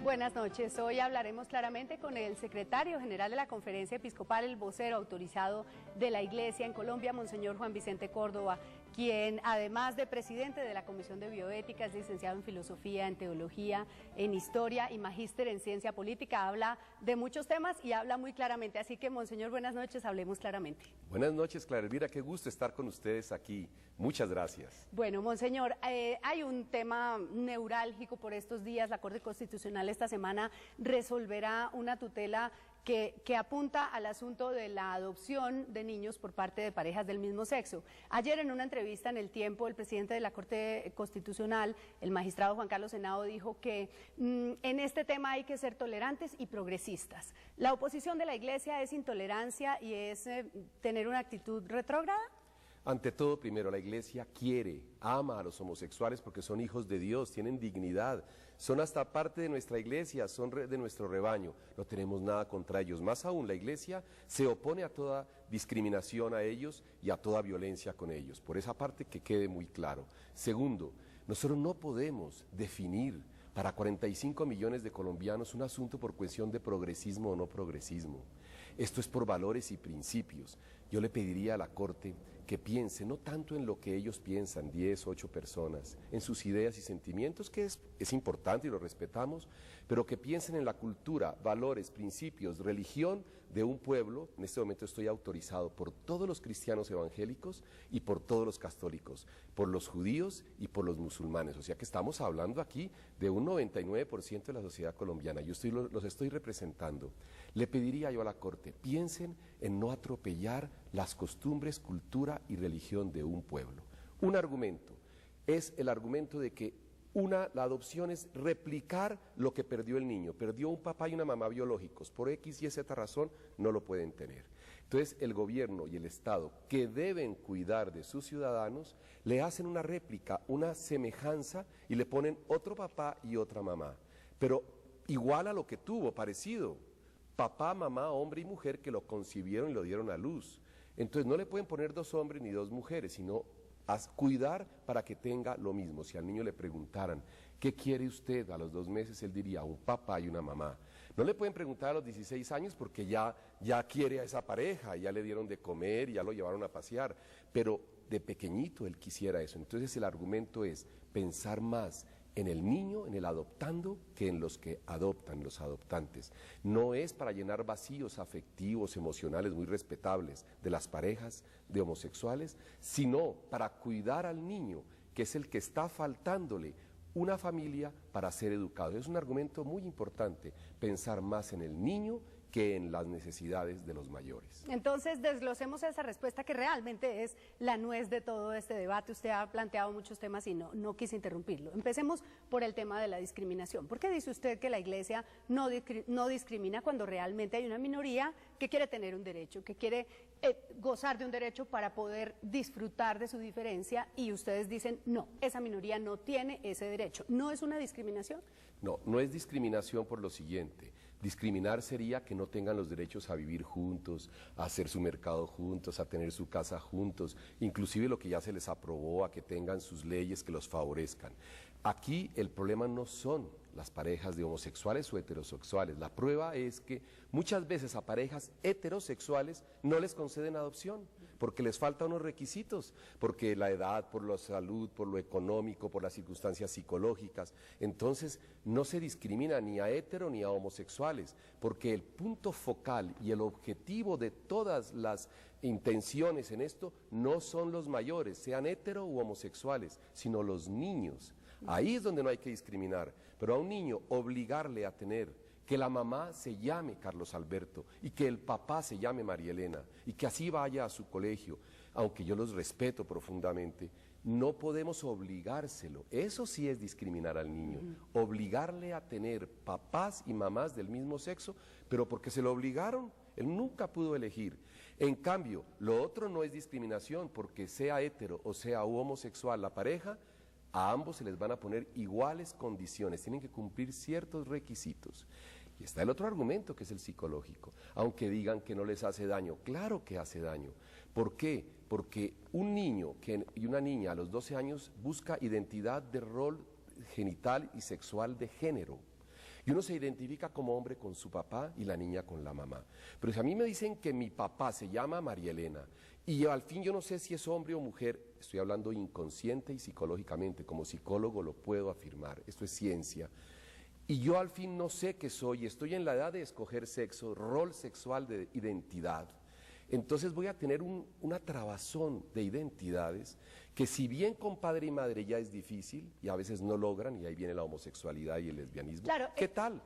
buenas noches. Hoy hablaremos claramente con el secretario general de la Conferencia Episcopal, el vocero autorizado de la Iglesia en Colombia, Monseñor Juan Vicente Córdoba, quien además de presidente de la Comisión de Bioética, es licenciado en Filosofía, en Teología, en Historia y magíster en Ciencia Política. Habla de muchos temas y habla muy claramente. Así que, Monseñor, buenas noches, hablemos claramente. Buenas noches, Clara Elvira, qué gusto estar con ustedes aquí. Muchas gracias. Bueno, Monseñor, hay un tema neurálgico por estos días. La Corte Constitucional esta semana resolverá una tutela que apunta al asunto de la adopción de niños por parte de parejas del mismo sexo. Ayer en una entrevista en El Tiempo, el presidente de la Corte Constitucional, el magistrado Juan Carlos Henao, dijo que en este tema hay que ser tolerantes y progresistas. ¿La oposición de la Iglesia es intolerancia y es tener una actitud retrógrada? Ante todo, primero, la Iglesia quiere, ama a los homosexuales porque son hijos de Dios, tienen dignidad, son hasta parte de nuestra Iglesia, son de nuestro rebaño, no tenemos nada contra ellos. Más aún, la Iglesia se opone a toda discriminación a ellos y a toda violencia con ellos, por esa parte que quede muy claro. Segundo, nosotros no podemos definir para 45 millones de colombianos un asunto por cuestión de progresismo o no progresismo. Esto es por valores y principios. Yo le pediría a la Corte que piense no tanto en lo que ellos piensan, 10, 8 personas, en sus ideas y sentimientos, que es importante y lo respetamos, pero que piensen en la cultura, valores, principios, religión de un pueblo. En este momento estoy autorizado por todos los cristianos evangélicos y por todos los católicos, por los judíos y por los musulmanes. O sea que estamos hablando aquí de un 99% de la sociedad colombiana. Yo los estoy representando. Le pediría yo a la Corte, piensen en no atropellar las costumbres, cultura y religión de un pueblo. Un argumento es el argumento de que la adopción es replicar lo que perdió el niño. Perdió un papá y una mamá biológicos, por X y Z razón no lo pueden tener. Entonces el gobierno y el Estado, que deben cuidar de sus ciudadanos, le hacen una réplica, una semejanza y le ponen otro papá y otra mamá, pero igual a lo que tuvo, parecido. Papá, mamá, hombre y mujer que lo concibieron y lo dieron a luz. Entonces no le pueden poner 2 hombres ni 2 mujeres, sino cuidar para que tenga lo mismo. Si al niño le preguntaran, ¿qué quiere usted? A los 2 meses él diría, un papá y una mamá. No le pueden preguntar a los 16 años porque ya quiere a esa pareja, ya le dieron de comer, ya lo llevaron a pasear, pero de pequeñito él quisiera eso. Entonces el argumento es pensar más en el niño, en el adoptando, que en los que adoptan, los adoptantes. No es para llenar vacíos afectivos, emocionales muy respetables de las parejas de homosexuales, sino para cuidar al niño, que es el que está faltándole una familia para ser educado. Es un argumento muy importante, pensar más en el niño que en las necesidades de los mayores. Entonces, desglosemos esa respuesta que realmente es la nuez de todo este debate. Usted ha planteado muchos temas y no quise interrumpirlo. Empecemos por el tema de la discriminación. ¿Por qué dice usted que la Iglesia no discrimina cuando realmente hay una minoría que quiere tener un derecho, que quiere gozar de un derecho para poder disfrutar de su diferencia, y ustedes dicen, no, esa minoría no tiene ese derecho? ¿No es una discriminación? No, no es discriminación por lo siguiente. Discriminar sería que no tengan los derechos a vivir juntos, a hacer su mercado juntos, a tener su casa juntos, inclusive lo que ya se les aprobó, a que tengan sus leyes que los favorezcan. Aquí el problema no son las parejas de homosexuales o heterosexuales. La prueba es que muchas veces a parejas heterosexuales no les conceden adopción porque les faltan unos requisitos, porque la edad, por la salud, por lo económico, por las circunstancias psicológicas. Entonces no se discrimina ni a hetero ni a homosexuales, porque el punto focal y el objetivo de todas las intenciones en esto no son los mayores, sean hetero u homosexuales, sino los niños. Ahí es donde no hay que discriminar, pero a un niño obligarle a tener que la mamá se llame Carlos Alberto y que el papá se llame María Elena y que así vaya a su colegio, aunque yo los respeto profundamente, no podemos obligárselo. Eso sí es discriminar al niño, obligarle a tener papás y mamás del mismo sexo, pero porque se lo obligaron. Él nunca pudo elegir. En cambio, lo otro no es discriminación, porque sea hetero o sea homosexual la pareja, a ambos se les van a poner iguales condiciones, tienen que cumplir ciertos requisitos. Y está el otro argumento, que es el psicológico. Aunque digan que no les hace daño, claro que hace daño. ¿Por qué? Porque un niño y una niña a los 12 años busca identidad de rol genital y sexual de género. Y uno se identifica como hombre con su papá y la niña con la mamá. Pero si a mí me dicen que mi papá se llama María Elena y al fin yo no sé si es hombre o mujer, estoy hablando inconsciente y psicológicamente, como psicólogo lo puedo afirmar, esto es ciencia. Y yo al fin no sé qué soy, estoy en la edad de escoger sexo, rol sexual de identidad. Entonces voy a tener una trabazón de identidades que si bien con padre y madre ya es difícil y a veces no logran, y ahí viene la homosexualidad y el lesbianismo, Claro, ¿qué tal?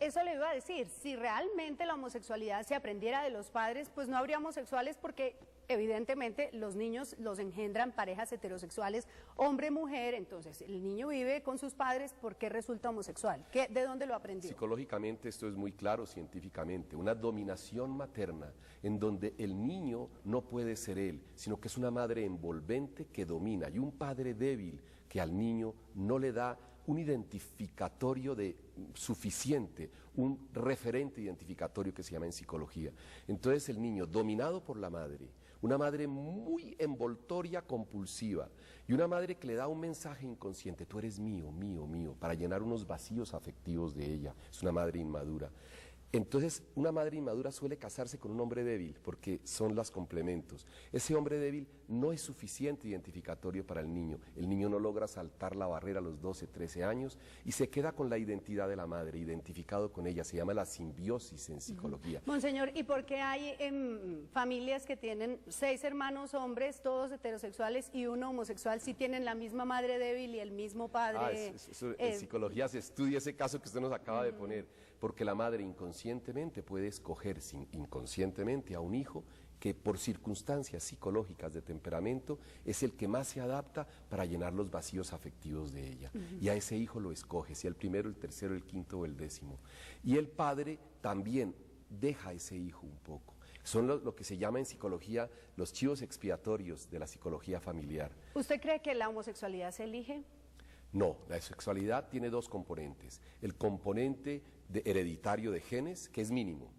eso le iba a decir, si realmente la homosexualidad se aprendiera de los padres, pues no habría homosexuales porque evidentemente los niños los engendran parejas heterosexuales, hombre-mujer, entonces el niño vive con sus padres, ¿por qué resulta homosexual? ¿De dónde lo aprendió? Psicológicamente esto es muy claro, científicamente, una dominación materna en donde el niño no puede ser él, sino que es una madre envolvente que domina y un padre débil que al niño no le da un identificatorio suficiente, un referente identificatorio que se llama en psicología. Entonces el niño dominado por la madre, una madre muy envoltoria, compulsiva, y una madre que le da un mensaje inconsciente, tú eres mío, mío, mío, para llenar unos vacíos afectivos de ella, es una madre inmadura. Entonces, una madre inmadura suele casarse con un hombre débil, porque son los complementos. Ese hombre débil no es suficiente identificatorio para el niño no logra saltar la barrera a los 12, 13 años y se queda con la identidad de la madre, identificado con ella, se llama la simbiosis en psicología. Monseñor, ¿y por qué hay familias que tienen 6 hermanos hombres, todos heterosexuales y uno homosexual, si tienen la misma madre débil y el mismo padre? En psicología se estudia ese caso que usted nos acaba de poner, porque la madre inconscientemente puede escoger inconscientemente a un hijo que por circunstancias psicológicas de temperamento es el que más se adapta para llenar los vacíos afectivos de ella. Y a ese hijo lo escoge, sea el primero, el tercero, el quinto o el 10º. Y el padre también deja a ese hijo un poco. Son lo que se llama en psicología los chivos expiatorios de la psicología familiar. ¿Usted cree que la homosexualidad se elige? No, la sexualidad tiene 2 componentes. El componente hereditario de genes, que es mínimo,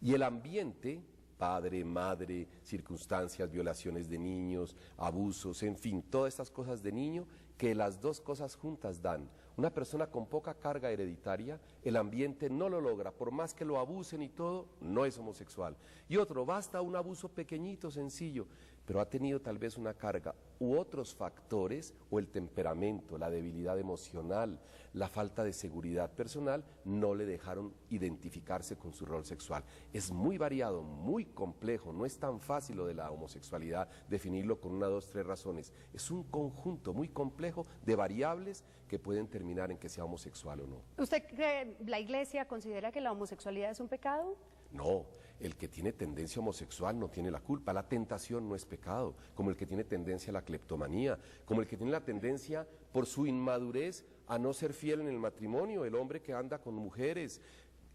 y el ambiente, padre, madre, circunstancias, violaciones de niños, abusos, en fin, todas estas cosas de niño, que las 2 cosas juntas dan. Una persona con poca carga hereditaria, el ambiente no lo logra, por más que lo abusen y todo, no es homosexual. Y otro, basta un abuso pequeñito, sencillo, pero ha tenido tal vez una carga u otros factores, o el temperamento, la debilidad emocional, la falta de seguridad personal, no le dejaron identificarse con su rol sexual. Es muy variado, muy complejo, no es tan fácil lo de la homosexualidad, definirlo con 1, 2, 3 razones. Es un conjunto muy complejo de variables que pueden terminar en que sea homosexual o no. ¿Usted cree, la Iglesia considera que la homosexualidad es un pecado? No, el que tiene tendencia homosexual no tiene la culpa, la tentación no es pecado, como el que tiene tendencia a la cleptomanía, como el que tiene la tendencia por su inmadurez a no ser fiel en el matrimonio, el hombre que anda con mujeres.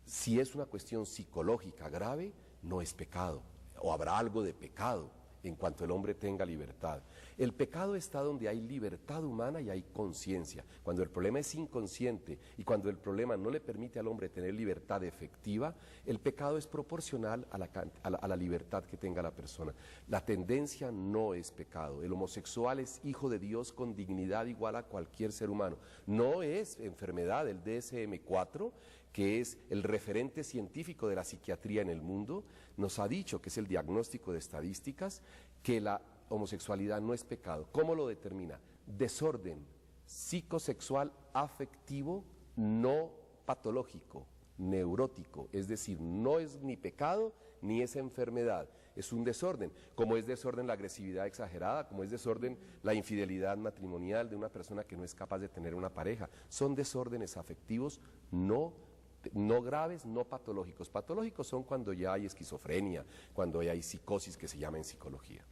Si es una cuestión psicológica grave, no es pecado, o habrá algo de pecado en cuanto el hombre tenga libertad. El pecado está donde hay libertad humana y hay conciencia. Cuando el problema es inconsciente y cuando el problema no le permite al hombre tener libertad efectiva, el pecado es proporcional a la libertad que tenga la persona. La tendencia no es pecado. El homosexual es hijo de Dios con dignidad igual a cualquier ser humano. No es enfermedad. El DSM-4, que es el referente científico de la psiquiatría en el mundo, nos ha dicho, que es el diagnóstico de estadísticas, que la homosexualidad no es pecado. ¿Cómo lo determina? Desorden psicosexual afectivo no patológico, neurótico, es decir, no es ni pecado ni es enfermedad, es un desorden, como es desorden la agresividad exagerada, como es desorden la infidelidad matrimonial de una persona que no es capaz de tener una pareja. Son desórdenes afectivos no graves, no patológicos. Patológicos son cuando ya hay esquizofrenia, cuando ya hay psicosis, que se llama en psicología.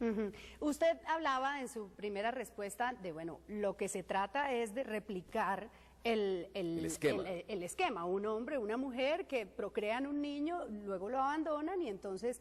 Usted hablaba en su primera respuesta de, bueno, lo que se trata es de replicar el esquema. Un hombre, una mujer que procrean un niño, luego lo abandonan y entonces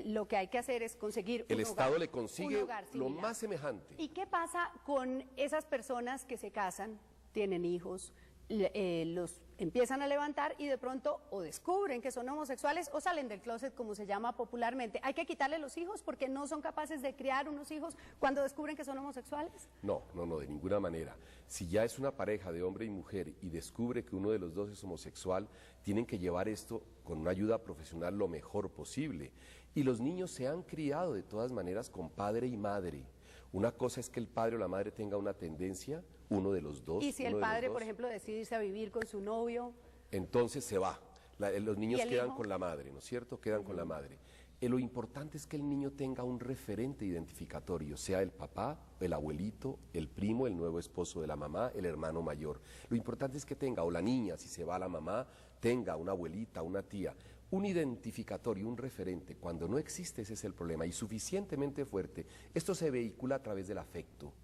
lo que hay que hacer es conseguir el Estado le consigue lo más semejante. ¿Y qué pasa con esas personas que se casan, tienen hijos, los empiezan a levantar y de pronto o descubren que son homosexuales o salen del closet, como se llama popularmente. ¿Hay que quitarle los hijos porque no son capaces de criar unos hijos cuando descubren que son homosexuales? No, de ninguna manera. Si ya es una pareja de hombre y mujer y descubre que uno de los dos es homosexual, tienen que llevar esto con una ayuda profesional lo mejor posible. Y los niños se han criado de todas maneras con padre y madre. Una cosa es que el padre o la madre tenga una tendencia, uno de los dos. Y si el padre, por ejemplo, decide irse a vivir con su novio. Entonces se va. Los niños quedan hijo? con la madre, ¿no es cierto? Quedan con la madre. Lo importante es que el niño tenga un referente identificatorio, sea el papá, el abuelito, el primo, el nuevo esposo de la mamá, el hermano mayor. Lo importante es que tenga, o la niña, si se va la mamá, tenga una abuelita, una tía, un identificatorio, un referente. Cuando no existe, ese es el problema, y suficientemente fuerte. Esto se vehicula a través del afecto.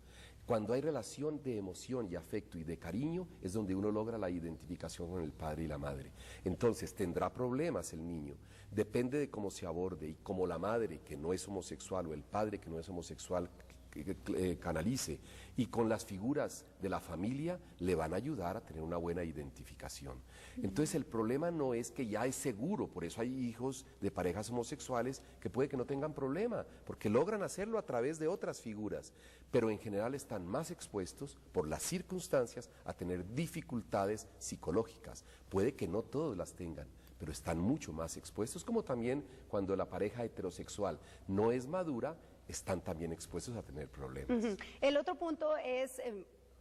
Cuando hay relación de emoción y afecto y de cariño, es donde uno logra la identificación con el padre y la madre. Entonces, tendrá problemas el niño. Depende de cómo se aborde y cómo la madre, que no es homosexual, o el padre, que no es homosexual, canalice, y con las figuras de la familia le van a ayudar a tener una buena identificación. Entonces el problema no es que ya es seguro, por eso hay hijos de parejas homosexuales que puede que no tengan problema, porque logran hacerlo a través de otras figuras, pero en general están más expuestos por las circunstancias a tener dificultades psicológicas. Puede que no todos las tengan, pero están mucho más expuestos, como también cuando la pareja heterosexual no es madura, están también expuestos a tener problemas. El otro punto es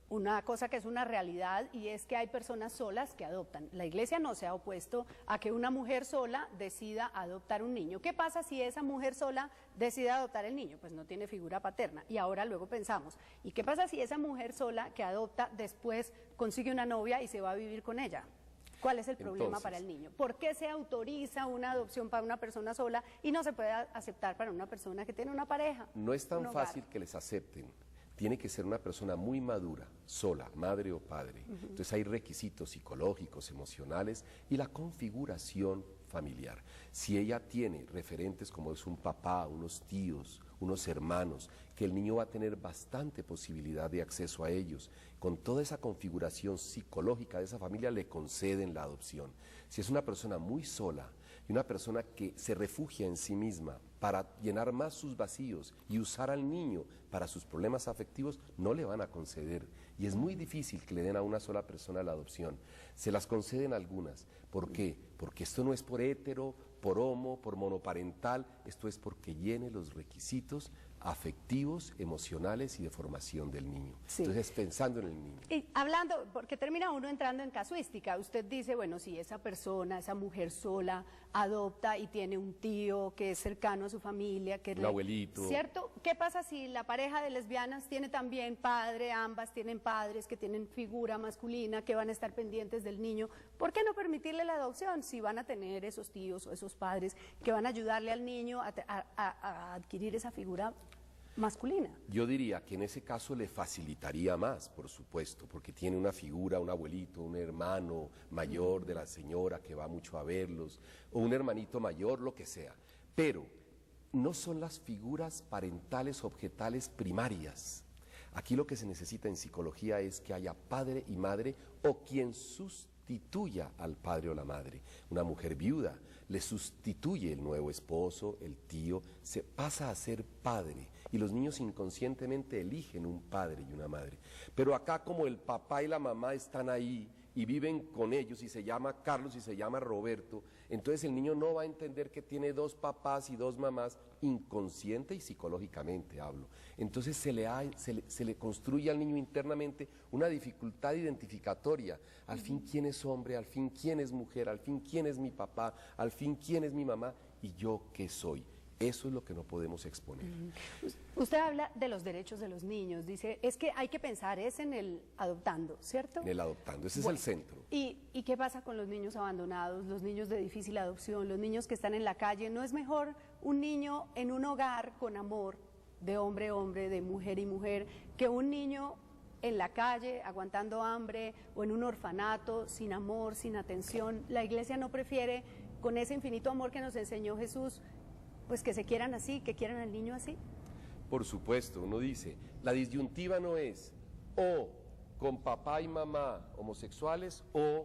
una cosa que es una realidad, y es que hay personas solas que adoptan. La Iglesia no se ha opuesto a que una mujer sola decida adoptar un niño. ¿Qué pasa si esa mujer sola decide adoptar el niño? Pues no tiene figura paterna. Y ahora luego pensamos, ¿y qué pasa si esa mujer sola que adopta después consigue una novia y se va a vivir con ella? ¿Cuál es el problema para el niño? ¿Por qué se autoriza una adopción para una persona sola y no se puede aceptar para una persona que tiene una pareja? No es tan fácil que les acepten. Tiene que ser una persona muy madura, sola, madre o padre. Entonces hay requisitos psicológicos, emocionales y la configuración familiar. Si ella tiene referentes como es un papá, unos tíos, unos hermanos, que el niño va a tener bastante posibilidad de acceso a ellos, con toda esa configuración psicológica de esa familia le conceden la adopción. Si es una persona muy sola y una persona que se refugia en sí misma para llenar más sus vacíos y usar al niño para sus problemas afectivos, no le van a conceder. Y es muy difícil que le den a una sola persona la adopción. Se las conceden algunas. ¿Por qué? Porque esto no es por hétero, por homo, por monoparental, esto es porque llene los requisitos afectivos, emocionales y de formación del niño. Sí. Entonces, pensando en el niño. Y hablando, porque termina uno entrando en casuística, usted dice, bueno, si esa persona, esa mujer sola, adopta y tiene un tío que es cercano a su familia, que un abuelito. ¿Cierto? ¿Qué pasa si la pareja de lesbianas tiene también padre, ambas tienen padres que tienen figura masculina, que van a estar pendientes del niño? ¿Por qué no permitirle la adopción si van a tener esos tíos o esos padres que van a ayudarle al niño a adquirir esa figura masculina? Yo diría que en ese caso le facilitaría más, por supuesto, porque tiene una figura, un abuelito, un hermano mayor de la señora que va mucho a verlos, o un hermanito mayor, lo que sea. Pero no son las figuras parentales objetales primarias. Aquí lo que se necesita en psicología es que haya padre y madre o quien sustituya al padre o la madre. Una mujer viuda le sustituye el nuevo esposo, el tío, se pasa a ser padre. Y los niños inconscientemente eligen un padre y una madre. Pero acá como el papá y la mamá están ahí y viven con ellos y se llama Carlos y se llama Roberto, entonces el niño no va a entender que tiene dos papás y dos mamás, inconsciente y psicológicamente hablo. Entonces se le construye al niño internamente una dificultad identificatoria. Al fin quién es hombre, al fin quién es mujer, al fin quién es mi papá, al fin quién es mi mamá y yo qué soy. Eso es lo que no podemos exponer. Usted habla de los derechos de los niños, dice, es que hay que pensar, es en el adoptando, ¿cierto? En el adoptando, ese es el centro. ¿Y qué pasa con los niños abandonados, los niños de difícil adopción, los niños que están en la calle? ¿No es mejor un niño en un hogar con amor, de hombre a hombre, de mujer y mujer, que un niño en la calle, aguantando hambre, o en un orfanato, sin amor, sin atención? La Iglesia no prefiere, con ese infinito amor que nos enseñó Jesús, pues que se quieran así, que quieran al niño así. Por supuesto, uno dice, la disyuntiva no es o con papá y mamá homosexuales o